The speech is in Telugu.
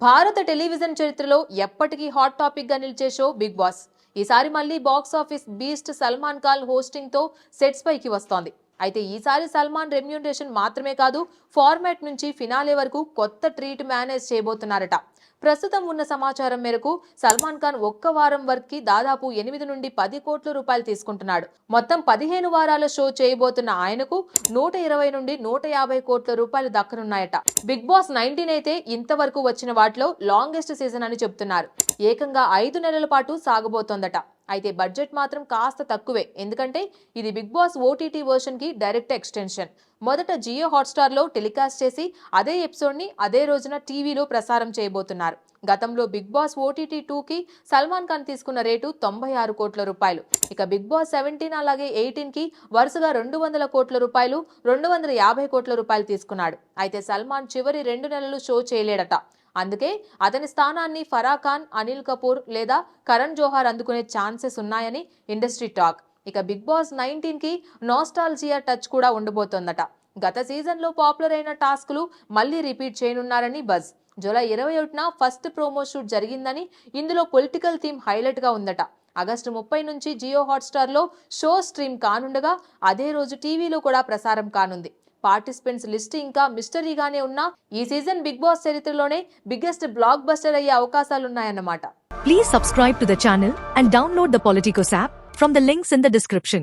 భారత టెలివిజన్ చరిత్రలో ఎప్పటికీ హాట్ టాపిక్ గా నిలిచే షో బిగ్ బాస్. ఈసారి మళ్ళీ box office beast Salman Khan hosting తో సెట్స్ పైకి వస్తోంది. అయితే ఈసారి సల్మాన్ రెమ్యూనరేషన్ మాత్రమే కాదు, ఫార్మాట్ నుంచి ఫినాలే వరకు కొత్త ట్రీట్ మేనేజ్ చేయబోతున్నారట. ప్రస్తుతం ఉన్న సమాచారం మేరకు సల్మాన్ ఖాన్ ఒక్క వారం వర్క్ కి దాదాపు 8 నుండి 10 కోట్ల రూపాయలు తీసుకుంటున్నాడు. మొత్తం 15 వారాల షో చేయబోతున్న ఆయనకు 120 నుండి 150 కోట్ల రూపాయలు దక్కనున్నాయట. బిగ్ బాస్ 19 అయితే ఇంతవరకు వచ్చిన వాటిలో లాంగెస్ట్ సీజన్ అని చెప్తున్నారు. ఏకంగా 5 నెలల పాటు సాగబోతోందట. అయితే బడ్జెట్ మాత్రం కాస్త తక్కువే, ఎందుకంటే ఇది బిగ్ బాస్ ఓటీటీ వర్షన్ కి డైరెక్ట్ ఎక్స్టెన్షన్. మొదట జియో హాట్స్టార్ లో టెలికాస్ట్ చేసి అదే ఎపిసోడ్ ని అదే రోజున టీవీలో ప్రసారం చేయబోతున్నారు. గతంలో బిగ్ బాస్ ఓటీటీ 2 కి సల్మాన్ ఖాన్ తీసుకున్న రేటు 96 కోట్ల రూపాయలు. ఇక బిగ్ బాస్ 17 అలాగే 18 కి వరుసగా 200 కోట్ల రూపాయలు, 250 కోట్ల రూపాయలు తీసుకున్నాడు. అయితే సల్మాన్ చివరి 2 నెలలు షో చేయలేడట. అందుకే అతని స్థానాన్ని ఫరా ఖాన్, అనిల్ కపూర్ లేదా కరణ్ జోహార్ అందుకునే ఛాన్సెస్ ఉన్నాయని ఇండస్ట్రీ టాక్. ఇక బిగ్ బాస్ 19 కి నాస్టాల్జియా టచ్ కూడా ఉండబోతోందట. గత సీజన్ లో పాపులర్ అయిన టాస్క్లు మళ్ళీ రిపీట్ చేయనున్నారని బజ్. జూలై 21న ఫస్ట్ ప్రోమో షూట్ జరిగిందని, ఇందులో పొలిటికల్ థీమ్ హైలైట్ గా ఉందట. ఆగస్టు 30 నుంచి జియో హాట్స్టార్ లో షో స్ట్రీమ్ కానుండగా అదే రోజు టీవీలో కూడా ప్రసారం కానుంది. పార్టిసిపెంట్స్ లిస్ట్ ఇంకా మిస్టరీగానే ఉన్నా ఈ సీజన్ బిగ్ బాస్ చరిత్రలోనే బిగ్గెస్ట్ బ్లాక్ బస్టర్ అయ్యే అవకాశాలున్నాయన్నమాట. Please subscribe to the channel and download the Politicos app from the links in the description.